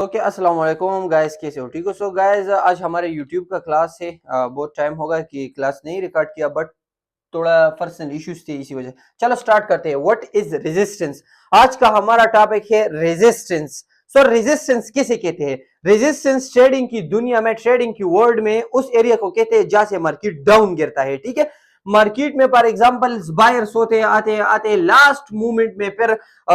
Okay अस्सलाम वालेकुम guys, कैसे हो? ठीक हो? सो गाइस, आज हमारे यूट्यूब का क्लास है। बहुत टाइम होगा कि क्लास नहीं रिकॉर्ड किया, बट थोड़ा पर्सनल इश्यूज थे, इसी वजह। चलो स्टार्ट करते हैं। What is resistance? आज का हमारा टॉपिक है रेजिस्टेंस। सो रेजिस्टेंस किसे कहते हैं? रेजिस्टेंस ट्रेडिंग की दुनिया में, ट्रेडिंग की वर्ल्ड में उस एरिया को कहते हैं जहां से मार्केट डाउन गिरता है। ठीक है, मार्केट में फॉर एग्जांपल बायर्स होते हैं, आते हैं लास्ट मूवमेंट में, फिर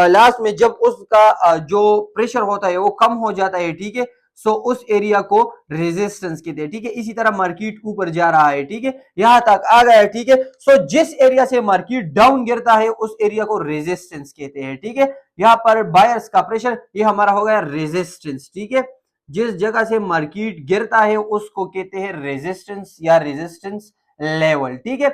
लास्ट में जब उसका जो प्रेशर होता है वो कम हो जाता है। ठीक है, सो उस एरिया को रेजिस्टेंस कहते हैं। ठीक है, इसी तरह मार्केट ऊपर जा रहा है, ठीक है, यहां तक आ गया है। ठीक है, सो जिस एरिया से मार्केट डाउन गिरता है उस एरिया को रेजिस्टेंस कहते हैं। ठीक है, यहां पर बायर्स का प्रेशर, ये हमारा हो गया रेजिस्टेंस। ठीक है, जिस जगह से मार्केट गिरता है उसको कहते हैं रेजिस्टेंस या रेजिस्टेंस लेवल। ठीक है,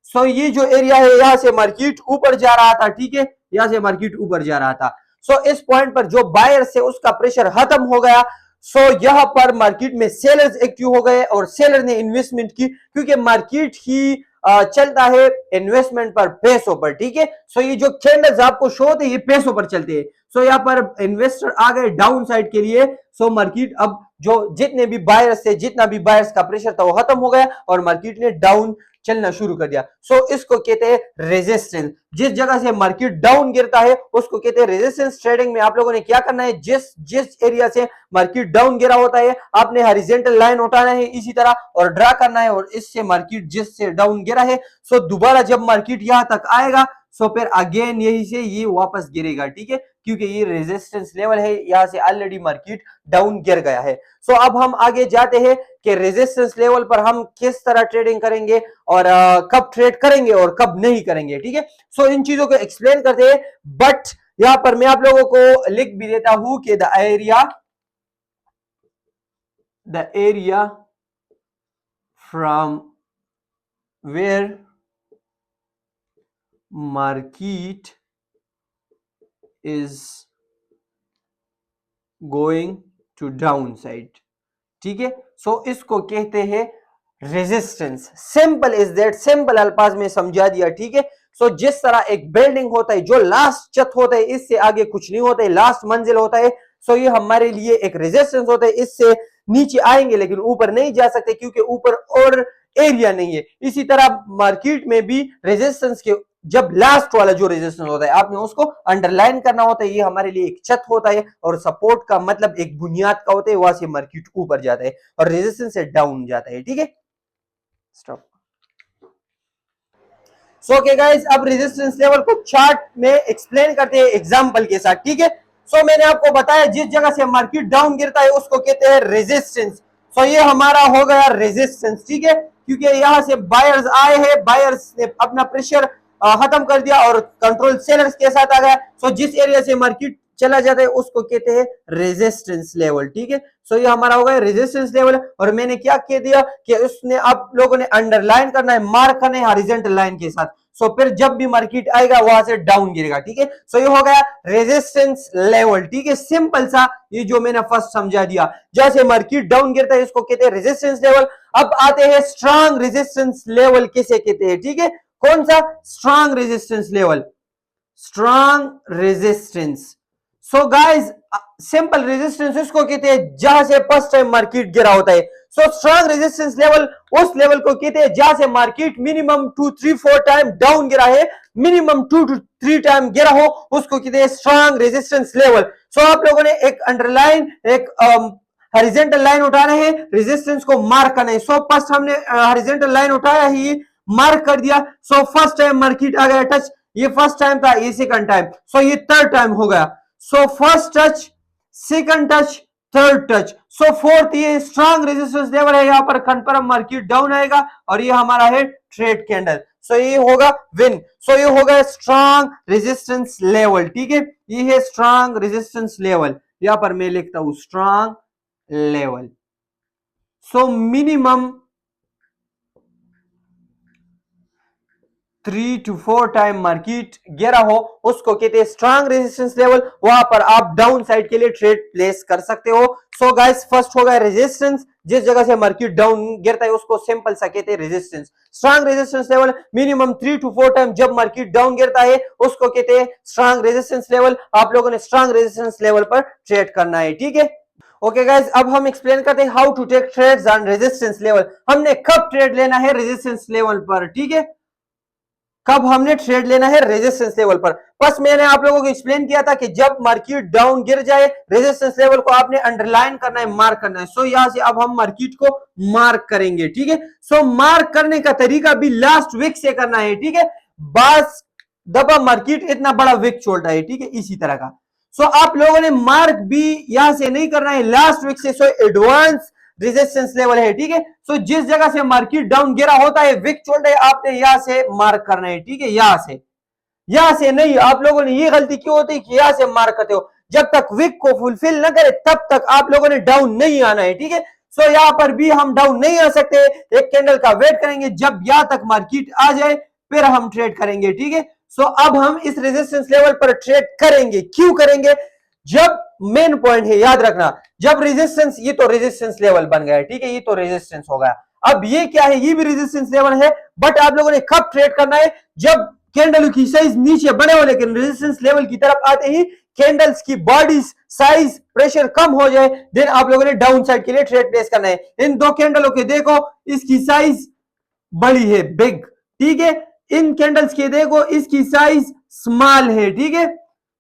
सो ये जो एरिया है यहां से मार्केट ऊपर जा रहा था। ठीक है, यहां से मार्केट ऊपर जा रहा था। सो इस पॉइंट पर जो बायर से उसका प्रेशर खत्म हो गया, सो यहां पर मार्केट में सेलर्स एक्टिव हो गए और सेलर ने इन्वेस्टमेंट की, क्योंकि मार्केट ही चलता है इन्वेस्टमेंट पर, पैसों पर। ठीक है, सो ये जो कैंडल्स आपको शो होते हैं ये पैसों पर चलते हैं। सो यहां पर इन्वेस्टर आ गए डाउन साइड के लिए। सो मार्केट अब जो जितने भी बायर्स थे, जितना भी बायर्स का प्रेशर था वो खत्म हो गया और मार्केट ने डाउन चलना शुरू कर दिया। सो इसको कहते हैं रेजिस्टेंस। जिस जगह से मार्केट डाउन गिरता है उसको कहते हैं रेजिस्टेंस। ट्रेडिंग में आप लोगों ने क्या करना है, जिस जिस एरिया से मार्केट डाउन गिरा होता है आपने हॉरिजॉन्टल लाइन उठाना है इसी तरह और ड्रा करना है, और इससे मार्केट जिससे डाउन गिरा है, सो दोबारा जब मार्केट यहां तक आएगा सो फिर अगेन यही से ये वापस गिरेगा। ठीक है, क्योंकि ये रेजिस्टेंस लेवल है, यहां से ऑलरेडी मार्केट डाउन गिर गया है। सो अब हम आगे जाते हैं कि रेजिस्टेंस लेवल पर हम किस तरह ट्रेडिंग करेंगे और कब ट्रेड करेंगे और कब नहीं करेंगे। ठीक है, सो इन चीजों को एक्सप्लेन करते हैं, बट यहां पर मैं आप लोगों को लिख भी देता हूं कि the area from where market is going to down side. ठीक है, सो इसको कहते हैं resistance. Simple is that, simple अल्फाज में समझा दिया। ठीक है, सो जिस तरह एक बिल्डिंग होता है, जो लास्ट छत होता है इससे आगे कुछ नहीं होता है, लास्ट मंजिल होता है, सो ये हमारे लिए एक रेजिस्टेंस होता है। इससे नीचे आएंगे लेकिन ऊपर नहीं जा सकते क्योंकि ऊपर और एरिया नहीं है। इसी तरह मार्केट में भी रेजिस्टेंस के जब लास्ट वाला जो रेजिस्टेंस होता है आपने उसको अंडरलाइन करना होता है। ये हमारे लिए एक छत होता है और सपोर्ट का मतलब एक बुनियाद का होता है, वहां से मार्केट ऊपर जाता है और रेजिस्टेंस से डाउन जाता है। ठीक है, स्टॉप। सो ओके गाइस, अब रेजिस्टेंस लेवल को चार्ट में एक्सप्लेन करते हैं एग्जांपल के साथ। ठीक है, सो मैंने आपको बताया जिस जगह से मार्केट डाउन गिरता है उसको कहते हैं रेजिस्टेंस। सो ये हमारा हो गया रेजिस्टेंस। ठीक है, क्योंकि यहां से बायर्स आए हैं, बायर्स ने अपना प्रेशर खत्म कर दिया और कंट्रोल सेलर्स के साथ आ गया। सो जिस एरिया से मार्केट चला जाता है उसको कहते हैं रेजिस्टेंस लेवल। ठीक है, सो ये हमारा हो गया रेजिस्टेंस लेवल। और मैंने क्या कह दिया कि उसने आप लोगों ने अंडरलाइन करना है, मार्क करना है हॉरिजॉन्टल लाइन के साथ। सो फिर जब भी मार्केट आएगा वहां से डाउन गिरेगा। ठीक है, सो ये हो गया रेजिस्टेंस लेवल। ठीक है, सिंपल सा ये जो मैंने फर्स्ट समझा दिया, जैसे मार्केट डाउन गिरता है इसको कहते हैं रेजिस्टेंस लेवल। अब आते हैं स्ट्रांग रेजिस्टेंस लेवल किसे कहते हैं। ठीक है, कौन सा? Strong resistance level, strong resistance. So guys, simple resistance इसको कहते हैं जहां से फर्स्ट टाइम मार्केट गिरा होता है। सो स्ट्रांग रेजिस्टेंस लेवल उस लेवल को कहते हैं जहां से मार्केट मिनिमम 2 3 4 टाइम डाउन गिरा है, मिनिमम 2 to 3 टाइम गिरा हो, उसको कहते हैं स्ट्रांग रेजिस्टेंस लेवल। सो आप लोगों ने एक अंडरलाइन, एक हॉरिजॉन्टल लाइन उठाना है, रेजिस्टेंस को मार्क करना है। सो फर्स्ट हमने हॉरिजॉन्टल लाइन उठाया ही, मार्क कर दिया। सो फर्स्ट टाइम मार्केट आ गया टच, ये फर्स्ट टाइम था, ये सेकंड टाइम, सो ये थर्ड टाइम हो गया। So first touch, second touch, third touch, so fourth, ये स्ट्रांग रेजिस्टेंस लेवल है। यहां पर कंफर्म मार्केट डाउन आएगा और ये हमारा है ट्रेड कैंडल। सो ये होगा विन। सो ये होगा स्ट्रांग रेजिस्टेंस लेवल। ठीक है, ये है स्ट्रांग रेजिस्टेंस लेवल, यहां पर मैं लिखता हूं strong level. So minimum 3 to 4 time market गिरा हो उसको कहते हैं स्ट्रांग रेजिस्टेंस लेवल, वहां पर आप डाउन साइड के लिए ट्रेड प्लेस कर सकते हो। सो गाइस, फर्स्ट हो गया रेजिस्टेंस, जिस जगह से मार्केट डाउन गिरता है उसको सिंपल सा कहते हैं resistance. Strong resistance level minimum 3 to 4 time जब मार्केट डाउन गिरता है उसको कहते हैं स्ट्रांग रेजिस्टेंस लेवल। आप लोगों ने स्ट्रांग रेजिस्टेंस लेवल पर ट्रेड करना है। ठीक है, ओके गाइस, अब हम एक्सप्लेन करते हैं how to take trades on resistance level. हमने कब ट्रेड लेना है रेजिस्टेंस लेवल पर, ठीक है, कब हमने ट्रेड लेना है रेजिस्टेंस लेवल पर। बस मैंने आप लोगों को एक्सप्लेन किया था कि जब मार्केट डाउन गिर जाए रेजिस्टेंस लेवल को आपने अंडरलाइन करना है, मार्क करना है। सो यहां से अब हम मार्केट को मार्क करेंगे, ठीक है। सो मार्क करने का तरीका भी लास्ट वीक से करना है, ठीक है। बस दबा मार्केट इतना बड़ा विक छोड़ रहा है, ठीक है, इसी तरह का। सो आप लोगों ने मार्क भी यहां से नहीं करना है, लास्ट वीक से। सो एडवांस रेजिस्टेंस लेवल है, ठीक है। सो जिस जगह से मार्केट डाउन गिरा होता है, विक छोड़ रहे, आपने यहां से मार्क करना है, ठीक है, यहां से नहीं। आप लोगों ने ये गलती क्यों होती है कि यहां से मार्क करते हो, जब तक विक को फुलफिल न करे तब तक आप लोगों ने डाउन नहीं आना है, ठीक है। सो यहां पर भी हम डाउन नहीं आ सकते, एक कैंडल का वेट करेंगे, जब यहां तक मार्केट आ जाए फिर हम ट्रेड करेंगे, ठीक है। सो अब हम इस रेजिस्टेंस लेवल पर ट्रेड करेंगे। क्यों करेंगे? जब मेन पॉइंट है, याद रखना, जब रेजिस्टेंस, ये तो रेजिस्टेंस लेवल बन गया है, ठीक है, ये तो रेजिस्टेंस हो गया। अब ये क्या है? ये भी रेजिस्टेंस लेवल है, बट आप लोगों ने कब ट्रेड करना है? जब कैंडल की साइज नीचे बने हो लेकिन रेजिस्टेंस लेवल की तरफ आते ही कैंडल्स की बॉडीज साइज प्रेशर कम हो जाए, देन आप लोगों ने डाउन साइड के लिए ट्रेड प्लेस करना है। इन दो कैंडलों के देखो, इसकी साइज बड़ी है, बिग, ठीक है। इन कैंडल्स के देखो, इसकी साइज स्मॉल है, ठीक है।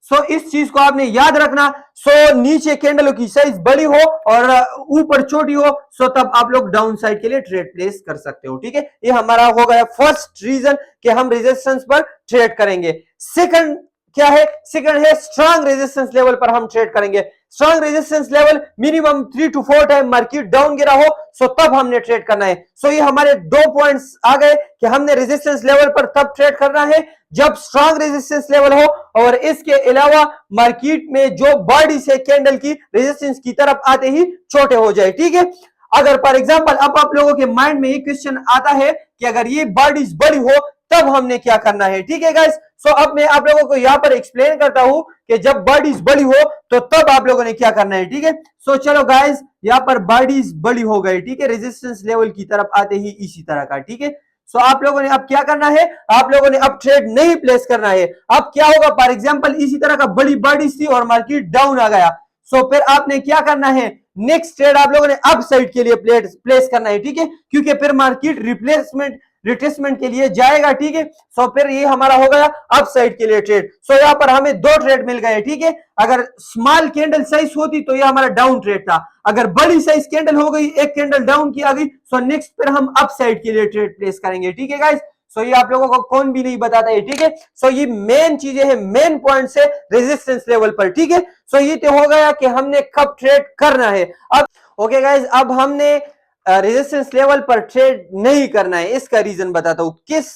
सो इस चीज को आपने याद रखना। सो नीचे कैंडलों की साइज बड़ी हो और ऊपर छोटी हो, सो तब आप लोग डाउन साइड के लिए ट्रेड प्लेस कर सकते हो, ठीक है। ये हमारा हो गया फर्स्ट रीजन कि हम रेजिस्टेंस पर ट्रेड करेंगे। सेकंड क्या है? सेकंड है स्ट्रांग रेजिस्टेंस लेवल पर हम ट्रेड करेंगे। Strong resistance level minimum 3 to 4 time market down गिरा हो, सो तब हमने ट्रेड करना है। सो ये हमारे दो पॉइंट्स आ गए कि हमने रेजिस्टेंस लेवल पर तब ट्रेड करना है जब स्ट्रांग रेजिस्टेंस लेवल हो, और इसके अलावा मार्केट में जो बॉडी से कैंडल की रेजिस्टेंस की तरफ आते ही छोटे हो जाए, ठीक है। अगर फॉर एग्जांपल अब आप लोगों के माइंड में ये क्वेश्चन आता है कि अगर ये बॉडीज बड़ी हो तब हमने क्या करना है, ठीक है गाइस। सो अब मैं आप लोगों को यहां पर एक्सप्लेन करता हूं कि जब बॉडीज बड़ी हो तो तब आप लोगों ने क्या करना है, ठीक है। सो चलो गाइस, यहां पर बॉडीज बड़ी हो गई, ठीक है, रेजिस्टेंस लेवल की तरफ आते ही इसी तरह का, ठीक है। सो आप लोगों ने अब क्या करना है? आप लोगों ने अब ट्रेड नहीं प्लेस करना है। अब क्या होगा? फॉर एग्जांपल इसी तरह का बड़ी बॉडीज थी और मार्केट डाउन आ गया, सो फिर आपने क्या करना है? नेक्स्ट ट्रेड आप लोगों ने अप साइड के लिए प्लेस करना है, ठीक है, क्योंकि फिर मार्केट रिट्रेसमेंट के लिए जाएगा, ठीक है। सो फिर ये हमारा हो गया अप साइड के लिए ट्रेड। सो यहाँ पर हमें दो ट्रेड मिल गए, ठीक है। अगर स्मॉल कैंडल साइज होती तो ये हमारा डाउन ट्रेड था, अगर बड़ी साइज कैंडल हो गई, एक कैंडल डाउन की आ गई, सो नेक्स्ट फिर हम अप साइड के लिए ट्रेड प्लेस करेंगे, ठीक है गाइस। सो ये आप लोगों को कौन भी नहीं बताता है, ठीक है। सो ये मेन चीजें हैं, मेन पॉइंट है रेजिस्टेंस लेवल पर, ठीक है। सो ये तो हो गया कि हमने कब ट्रेड करना है। अब ओके गाइस, अब हमने रेजिस्टेंस लेवल पर ट्रेड नहीं करना है, इसका रीजन बताता हूं किस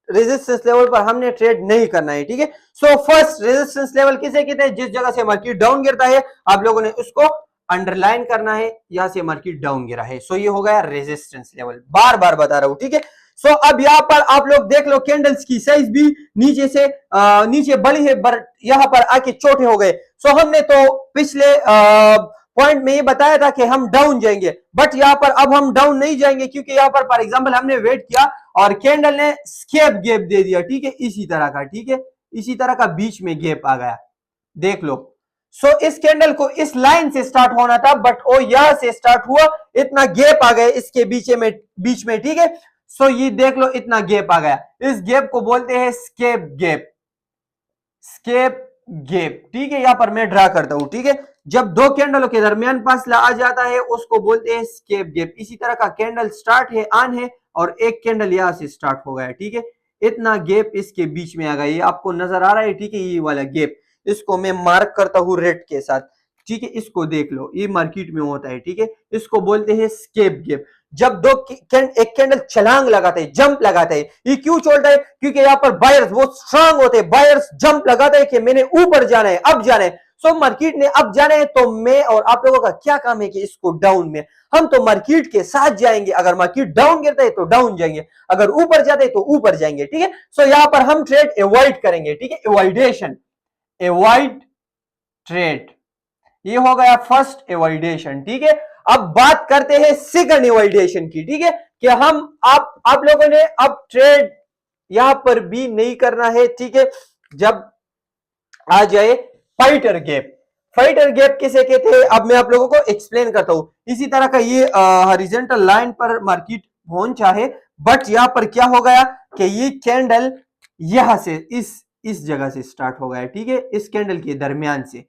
रेजिस्टेंस लेवल पर हमने ट्रेड नहीं करना है, ठीक है। सो फर्स्ट रेजिस्टेंस लेवल किसे कहते हैं? जिस जगह से मार्केट डाउन गिरता है आप लोगों ने उसको अंडरलाइन करना है, यहां से मार्केट डाउन गिरा है, सो ये हो गया रेजिस्टेंस लेवल, बार बार बता रहा हूं, ठीक है। सो अब यहां पर आप लोग देख लो, कैंडल्स की साइज भी नीचे से नीचे बड़ी है, पर यहां पर आके छोटे हो गए। सो हमने तो पिछले पॉइंट में ये बताया था कि हम डाउन जाएंगे, बट यहां पर अब हम डाउन नहीं जाएंगे, क्योंकि यहां पर फॉर एग्जांपल हमने वेट किया और कैंडल ने स्केप गैप दे दिया, ठीक है, इसी तरह का, ठीक है, इसी तरह का बीच में गैप आ गया, देख लो। सो इस कैंडल को इस लाइन से स्टार्ट होना था, बट वो यहां से स्टार्ट हुआ, इतना गैप आ गया इसके बीच में, ठीक है। सो ये देख लो, इतना गैप आ गया, इस गैप को बोलते हैं स्केप गैप, स्केप गैप, ठीक है। यहां पर मैं ड्रा करता हूं, ठीक है, जब दो कैंडलों के दरमियान फासला आ जाता है उसको बोलते हैं स्केप गैप। इसी तरह का कैंडल स्टार्ट है, ऑन है, और एक कैंडल यहां से स्टार्ट हो गया, ठीक है, इतना गैप इसके बीच में आ गया, ये आपको नजर आ रहा है, ठीक है, ये वाला गैप, इसको मैं मार्क करता हूं रेड के साथ, ठीक है, इसको देख लो, ये मार्केट में होता है, ठीक है, इसको बोलते हैं स्केप गैप। जब दो एक कैंडल छलांग लगाते हैं, जंप लगाते हैं, ये क्यों चलता है? क्योंकि यहाँ पर बायर्स वो स्ट्रांग होते हैं, बायर्स जंप लगाते हैं कि मैंने ऊपर जाना है, अब जाना है। सो मार्केट ने अब जाना है, तो मैं और आप लोगों का क्या काम है कि इसको डाउन में, हम तो मार्केट के साथ जाएंगे, अगर मार्केट डाउन गिरता है तो डाउन जाएंगे, अगर ऊपर जाते हैं तो ऊपर जाएंगे, ठीक है। सो यहाँ पर हम ट्रेड अवॉइड करेंगे, ठीक है, एवॉइडेशन, अवॉइड ट्रेड, ये हो गया फर्स्ट एवॉइडेशन, ठीक है। अब बात करते हैं सेकंड एवॉइडेशन की, ठीक है, कि हम आप लोगों ने अब ट्रेड यहां पर भी नहीं करना है, ठीक है, जब आ जाए फाइटर गैप। फाइटर गैप किसे कहते हैं अब मैं आप लोगों को एक्सप्लेन करता हूं। इसी तरह का ये हॉरिजॉन्टल लाइन पर मार्केट पहुंचा है, बट यहां पर क्या हो गया कि ये कैंडल यहां से इस जगह से स्टार्ट हो गया है, ठीक है, इस कैंडल के दरमियान से।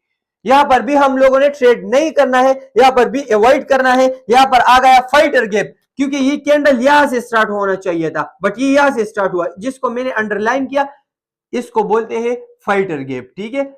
यहां पर भी हम लोगों ने ट्रेड नहीं करना है, यहां पर भी अवॉइड करना है। यहां पर आ गया फाइटर गैप, क्योंकि ये कैंडल यहां से स्टार्ट होना चाहिए था, बट ये यहां से स्टार्ट हुआ, जिसको मैंने अंडरलाइन किया, इसको बोलते हैं फाइटर गैप, ठीक है।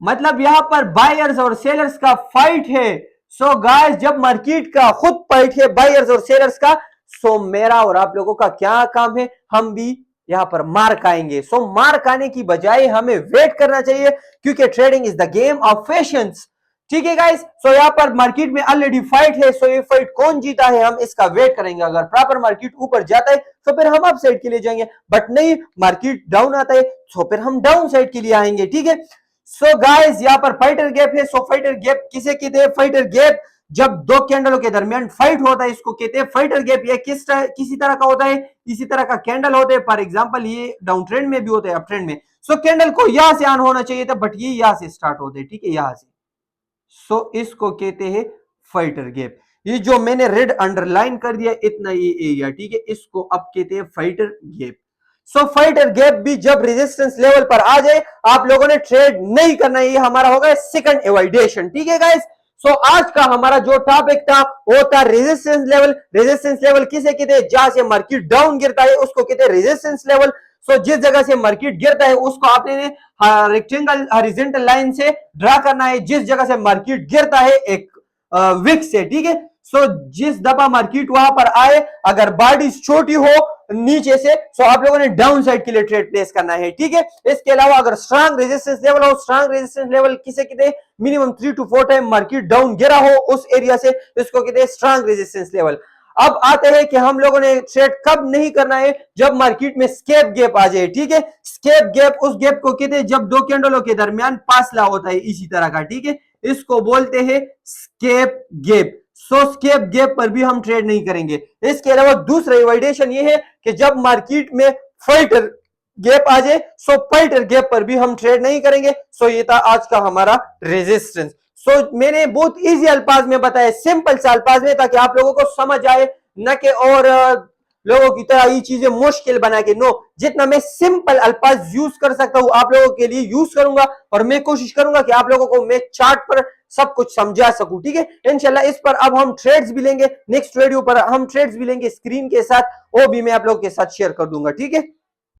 मतलब यहां पर बायर्स और सेलर्स का फाइट है। सो गाइस, जब मार्केट का खुद फाइट है बायर्स और सेलर्स का, सो मेरा और आप लोगों का क्या काम है, हम भी यहां पर मार्क आएंगे। सो मार्क आने की बजाय हमें वेट करना चाहिए, क्योंकि trading is the game of patience, ठीक है गाइस। सो यहां पर मार्केट में ऑलरेडी फाइट है, सो ये फाइट कौन जीता है हम इसका वेट करेंगे। अगर प्रॉपर मार्केट ऊपर जाता है तो फिर हम अप साइड के लिए जाएंगे, बट नहीं, मार्केट डाउन आता है तो फिर हम डाउन साइड के लिए आएंगे, ठीक है। सो गाइस, यहां पर फाइटर गैप है। सो फाइटर गैप किसे कहते हैं? फाइटर गैप जब दो कैंडलों के दरमियान फाइट होता है, इसको कहते हैं फाइटर गैप। ये किसी तरह का होता है, इसी तरह का कैंडल होते हैं। फॉर एग्जांपल ये डाउन ट्रेंड में भी होते हैं, अप ट्रेंड में। सो कैंडल को यहां से ऑन होना चाहिए था, बट ये यहां से स्टार्ट होते हैं, ठीक है, यहां से। सो इसको कहते हैं फाइटर गैप। ये जो मैंने रेड अंडरलाइन कर दिया इतना ये एरिया, ठीक है, इसको अब कहते हैं फाइटर गैप। सो फाइटर गैप भी जब रेजिस्टेंस लेवल पर आ जाए, आप लोगों ने ट्रेड नहीं करना है। ये हमारा होगा सेकंड एवॉइडेशन, ठीक है गाइस। सो आज का हमारा जो टॉपिक था वो था रेजिस्टेंस लेवल। रेजिस्टेंस लेवल किसे कहते हैं? जहां से मार्केट डाउन गिरता है उसको कहते हैं रेजिस्टेंस लेवल। सो जिस जगह से मार्केट गिरता है उसको आपने रेक्टेंगल हॉरिजॉन्टल लाइन से ड्रा करना है। जिस जगह से मार्केट गिरता है एक विक से, ठीक है। सो जिस दफा मार्केट वहां पर आए, अगर बॉडी छोटी हो नीचे से, सो आप लोगों ने डाउन साइड के लिए ट्रेड प्लेस करना है, ठीक है। इसके अलावा अगर स्ट्रांग रेजिस्टेंस लेवल हो, स्ट्रांग रेजिस्टेंस लेवल किसे कहते हैं? Minimum 3 to 4 time market down गिरा हो उस एरिया से, इसको कहते हैं स्ट्रांग रेजिस्टेंस लेवल। अब आते हैं कि हम लोगों ने ट्रेड कब नहीं करना है, जब मार्केट में स्केप गैप आ जाए, ठीक है। स्केप गैप उस गैप को कहते हैं जब दो कैंडलों के दरमियान फासला होता है इसी तरह का, ठीक है, इसको बोलते हैं स्केप गैप। सो स्केप गैप पर भी हम ट्रेड नहीं करेंगे। इसके अलावा दूसरा इवाइडेशन ये है कि जब मार्केट में फाइटर गैप आ जाए, सो फाइटर गैप पर भी हम ट्रेड नहीं करेंगे। सो ये था आज का हमारा रेजिस्टेंस। सो मैंने बहुत इजी अल्फाज में बताया, सिंपल से अल्फाज में, ताकि आप लोगों को समझ आए, न कि और लोगों की तरह ये चीजें मुश्किल बना के। नो, जितना मैं सिंपल अल्फाज यूज कर सकता हूं आप लोगों के लिए यूज करूंगा, और मैं कोशिश करूंगा कि आप लोगों को मैं चार्ट पर सब कुछ समझा सकूं, ठीक है। इंशाल्लाह इस पर अब हम ट्रेड्स भी लेंगे, नेक्स्ट वीडियो पर हम ट्रेड्स भी लेंगे स्क्रीन के साथ, वो भी मैं आप लोगों के साथ शेयर कर दूंगा, ठीक है।